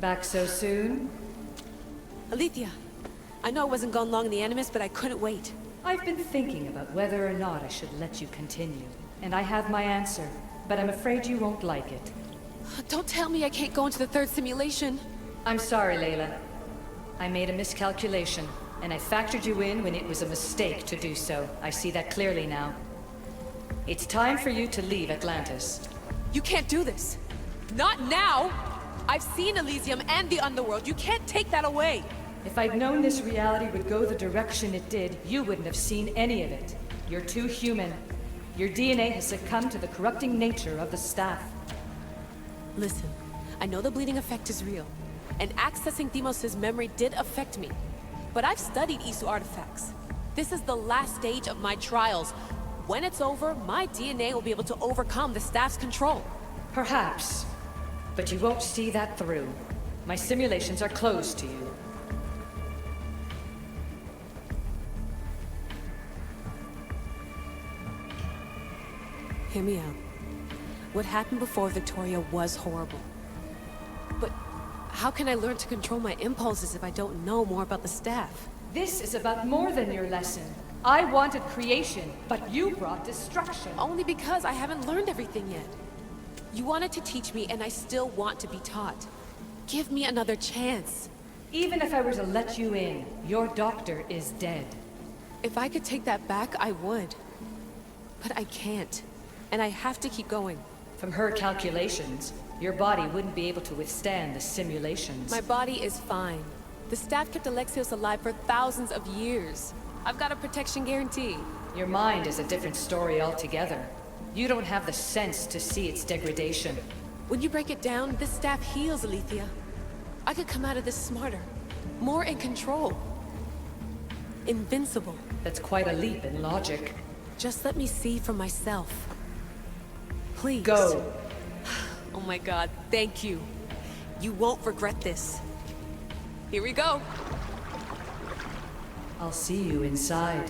Back so soon? Alethea, I know I wasn't gone long in the Animus, but I couldn't wait. I've been thinking about whether or not I should let you continue. And I have my answer, but I'm afraid you won't like it. Don't tell me I can't go into the third simulation. I'm sorry, Layla. I made a miscalculation, and I factored you in when it was a mistake to do so. I see that clearly now. It's time for you to leave Atlantis. You can't do this. Not now! I've seen Elysium and the Underworld. You can't take that away! If I'd known this reality would go the direction it did, you wouldn't have seen any of it. You're too human. Your DNA has succumbed to the corrupting nature of the staff. Listen, I know the bleeding effect is real, and accessing Deimos' memory did affect me. But I've studied Isu artifacts. This is the last stage of my trials. When it's over, my DNA will be able to overcome the staff's control. Perhaps. But you won't see that through. My simulations are closed to you. Hear me out. What happened before Victoria was horrible. But how can I learn to control my impulses if I don't know more about the staff? This is about more than your lesson. I wanted creation, but you brought destruction. Only because I haven't learned everything yet. You wanted to teach me, and I still want to be taught. Give me another chance. Even if I were to let you in, your doctor is dead. If I could take that back, I would. But I can't. And I have to keep going. From her calculations, your body wouldn't be able to withstand the simulations. My body is fine. The staff kept Alexios alive for thousands of years. I've got a protection guarantee. Your mind is a different story altogether. You don't have the sense to see its degradation. When you break it down, this staff heals, Alethea. I could come out of this smarter, more in control. Invincible. That's quite a leap in logic. Just let me see for myself. Please. Go. Oh my god, thank you. You won't regret this. Here we go. I'll see you inside.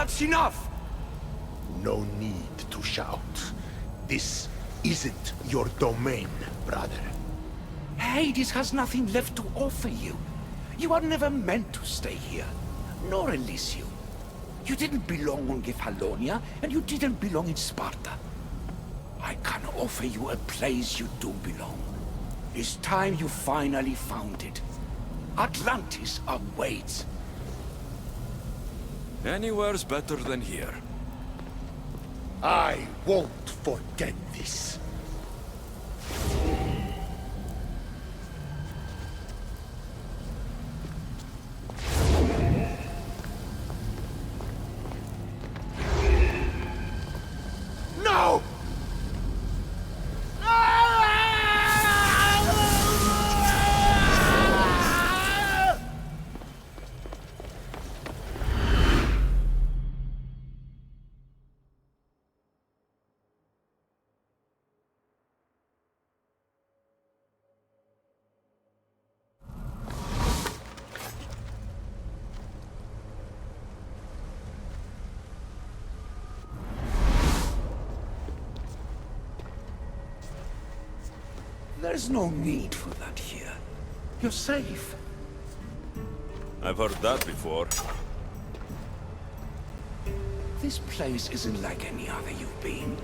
That's enough! No need to shout. This isn't your domain, brother. Hades has nothing left to offer you. You are never meant to stay here, nor Elysium. You didn't belong on Kefalonia, and you didn't belong in Sparta. I can offer you a place you do belong. It's time you finally found it. Atlantis awaits. Anywhere's better than here. I won't forget this. No! There's no need for that here. You're safe. I've heard that before. This place isn't like any other you've been.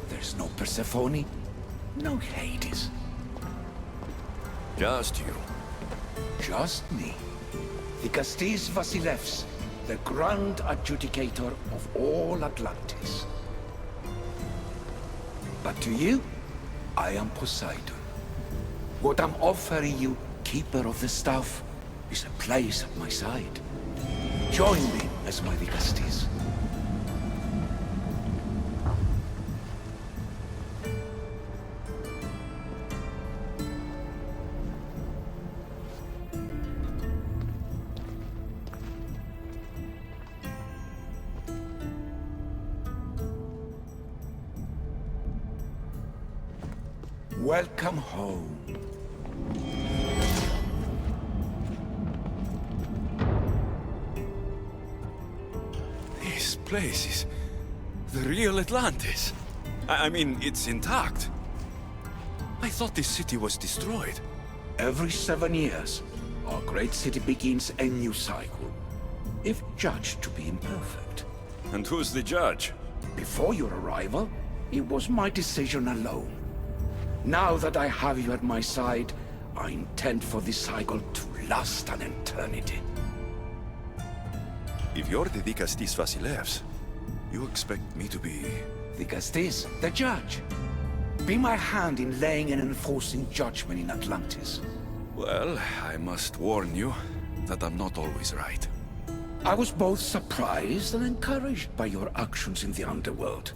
There's no Persephone, no Hades. Just you. Just me. Dikastes Vasilevs, the grand adjudicator of all Atlantis. But to you, I am Poseidon. What I'm offering you, Keeper of the Staff, is a place at my side. Join me as my Dikastes. Welcome home. This place is the real Atlantis. I mean, it's intact. I thought this city was destroyed. Every 7 years, our great city begins a new cycle, if judged to be imperfect. And who's the judge? Before your arrival, it was my decision alone. Now that I have you at my side, I intend for this cycle to last an eternity. If you're the Dikastes Vasilevs, you expect me to be... Dikastes, the judge. Be my hand in laying and enforcing judgment in Atlantis. Well, I must warn you that I'm not always right. I was both surprised and encouraged by your actions in the underworld.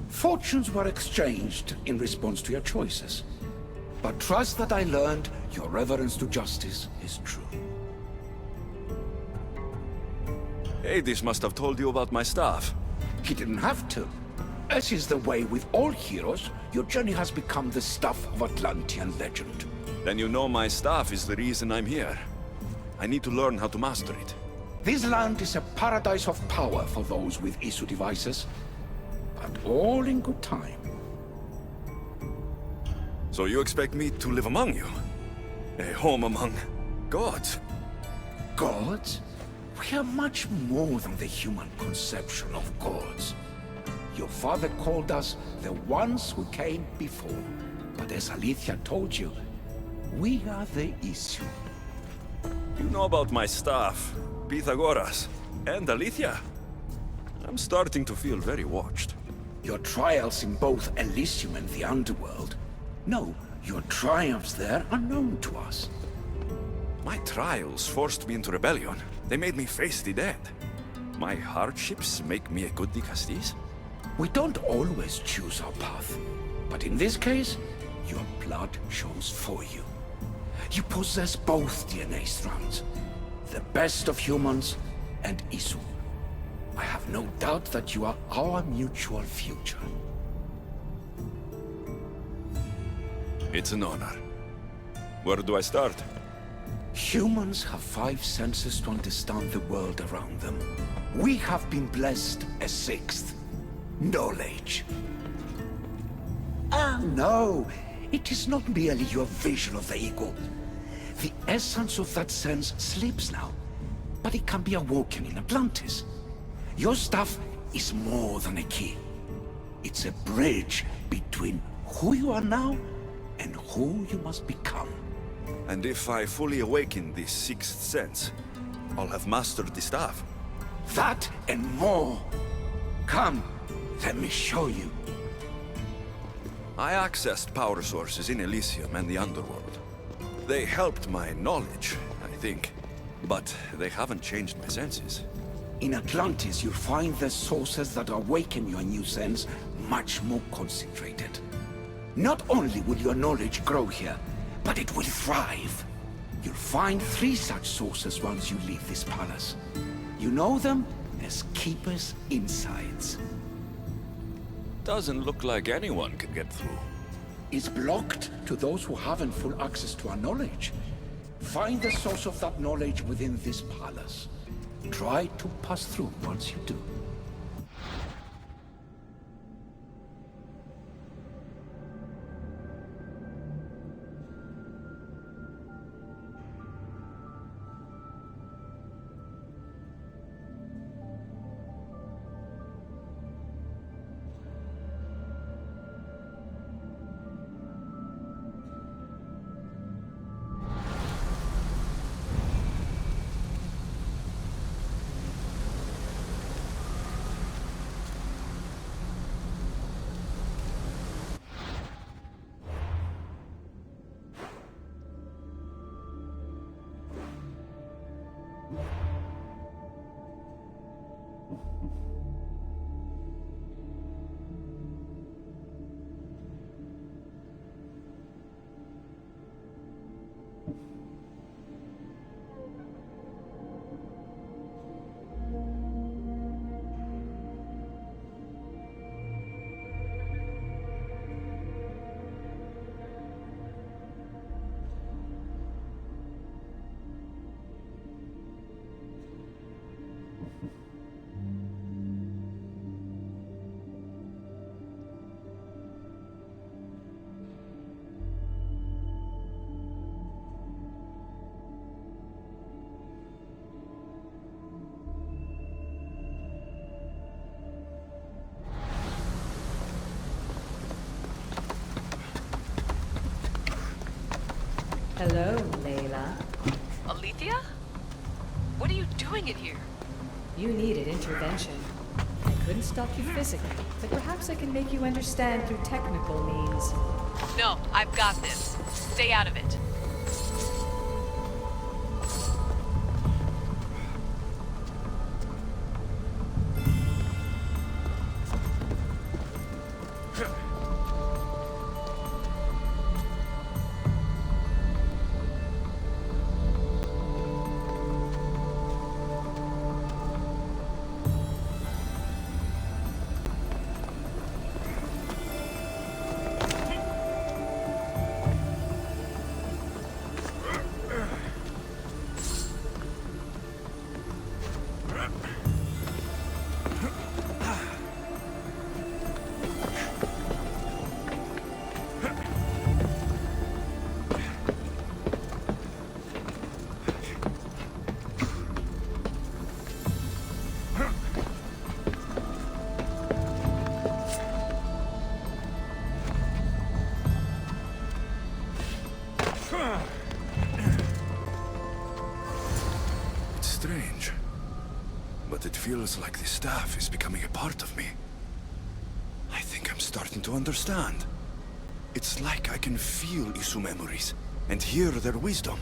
Fortunes were exchanged in response to your choices. But trust that I learned your reverence to justice is true. Hades must have told you about my staff. He didn't have to. As is the way with all heroes, your journey has become the stuff of Atlantean legend. Then you know my staff is the reason I'm here. I need to learn how to master it. This land is a paradise of power for those with issue devices. But all in good time. So you expect me to live among you? A home among gods? Gods? We are much more than the human conception of gods. Your father called us the ones who came before. But as Alethea told you, we are the issue. You know about my staff, Pythagoras, and Alethea. I'm starting to feel very watched. Your trials in both Elysium and the underworld. No, your triumphs there are known to us. My trials forced me into rebellion. They made me face the dead. My hardships make me a good Dikastes? We don't always choose our path. But in this case, your blood shows for you. You possess both DNA strands. The best of humans and Isu. I have no doubt that you are our mutual future. It's an honor. Where do I start? Humans have 5 senses to understand the world around them. We have been blessed a 6th. Knowledge. Ah, no. It is not merely your visual vehicle. The essence of that sense sleeps now, but it can be awoken in Atlantis. Your stuff is more than a key. It's a bridge between who you are now and who you must become. And if I fully awaken this 6th sense, I'll have mastered the staff. That and more. Come, let me show you. I accessed power sources in Elysium and the underworld. They helped my knowledge, I think, but they haven't changed my senses. In Atlantis, you'll find the sources that awaken your new sense much more concentrated. Not only will your knowledge grow here, but it will thrive. You'll find 3 such sources once you leave this palace. You know them as Keeper's Insides. Doesn't look like anyone can get through. Is blocked to those who haven't full access to our knowledge. Find the source of that knowledge within this palace. Try to pass through once you do. Hello, Layla. Alethea? What are you doing in here? You needed intervention. I couldn't stop you physically, but perhaps I can make you understand through technical means. No, I've got this. Stay out of it. Strange. But it feels like the staff is becoming a part of me. I think I'm starting to understand. It's like I can feel Isu memories and hear their wisdom.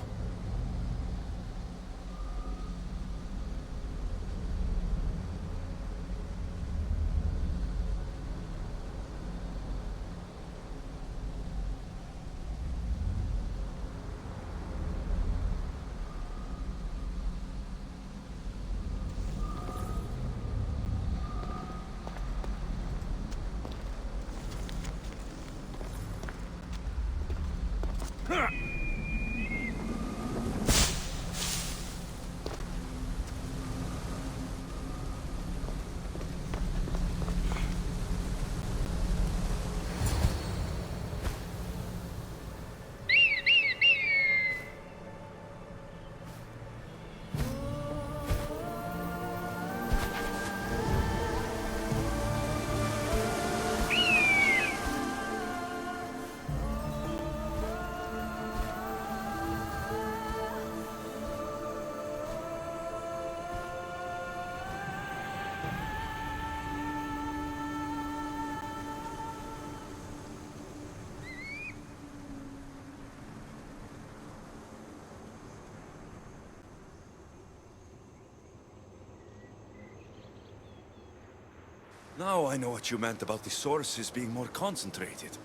Now I know what you meant about the sources being more concentrated.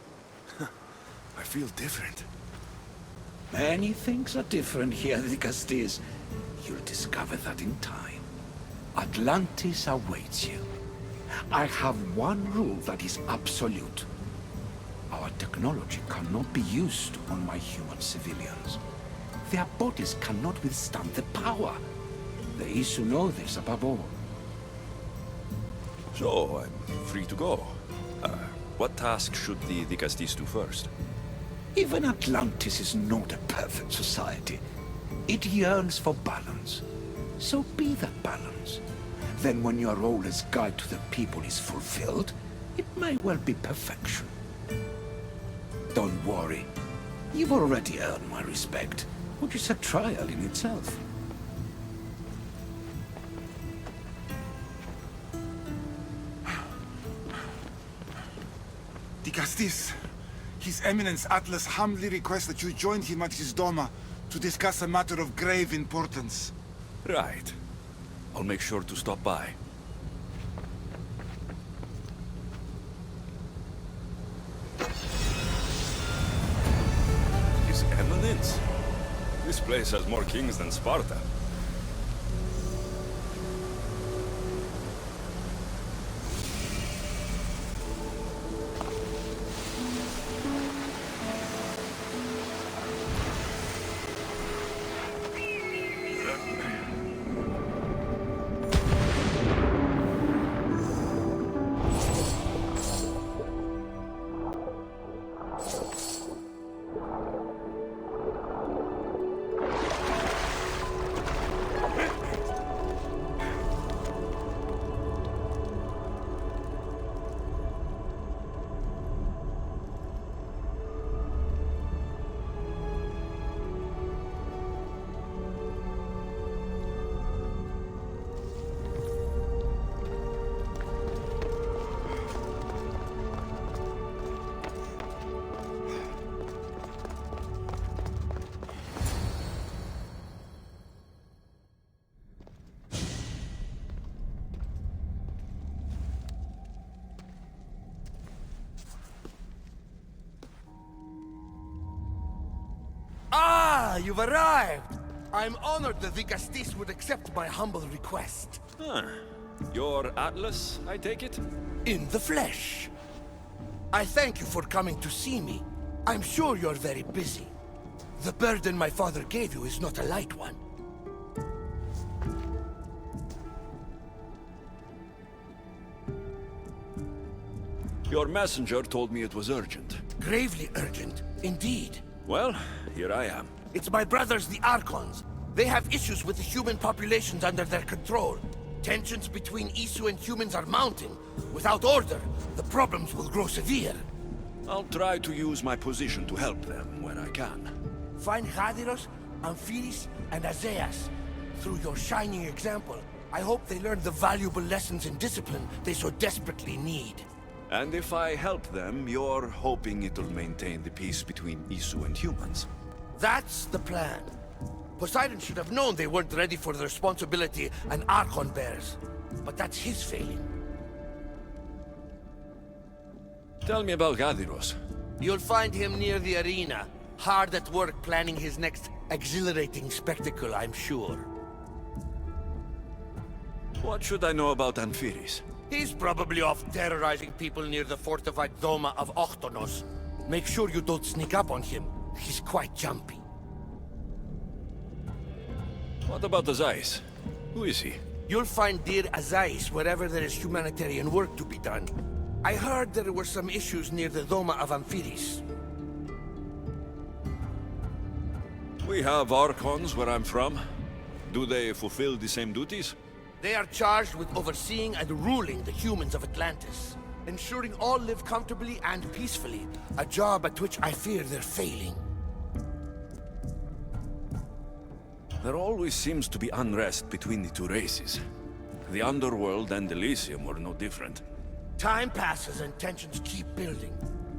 I feel different. Many things are different here, Dikastes. You'll discover that in time. Atlantis awaits you. I have one rule that is absolute. Our technology cannot be used on my human civilians. Their bodies cannot withstand the power. The Isu know this above all. So, I'm free to go. What task should the Dikastes do first? Even Atlantis is not a perfect society. It yearns for balance. So be that balance. Then when your role as guide to the people is fulfilled, it may well be perfection. Don't worry. You've already earned my respect, which is a trial in itself. Dikastes, His Eminence Atlas humbly requests that you join him at his doma to discuss a matter of grave importance. Right. I'll make sure to stop by. His Eminence? This place has more kings than Sparta. Ah, you've arrived! I'm honored that Dikastes would accept my humble request. Huh. You're Atlas, I take it? In the flesh. I thank you for coming to see me. I'm sure you're very busy. The burden my father gave you is not a light one. Your messenger told me it was urgent. Gravely urgent, indeed. Well, here I am. It's my brothers, the Archons. They have issues with the human populations under their control. Tensions between Isu and humans are mounting. Without order, the problems will grow severe. I'll try to use my position to help them where I can. Find Hadiros, Amphiris, and Azeas. Through your shining example, I hope they learn the valuable lessons in discipline they so desperately need. And if I help them, you're hoping it'll maintain the peace between Isu and humans. That's the plan. Poseidon should have known they weren't ready for the responsibility an Archon bears. But that's his failing. Tell me about Gadiros. You'll find him near the arena, hard at work planning his next exhilarating spectacle, I'm sure. What should I know about Amphiris? He's probably off terrorizing people near the fortified Doma of Ochtonos. Make sure you don't sneak up on him. He's quite jumpy. What about Azais? Who is he? You'll find dear Azais wherever there is humanitarian work to be done. I heard there were some issues near the Doma of Amphiris. We have Archons where I'm from. Do they fulfill the same duties? They are charged with overseeing and ruling the humans of Atlantis. Ensuring all live comfortably and peacefully. A job at which I fear they're failing. There always seems to be unrest between the two races. The Underworld and Elysium were no different. Time passes and tensions keep building.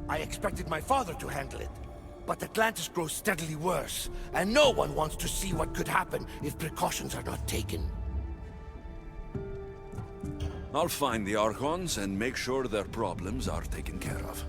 I expected my father to handle it. But Atlantis grows steadily worse, and no one wants to see what could happen if precautions are not taken. I'll find the Archons and make sure their problems are taken care of.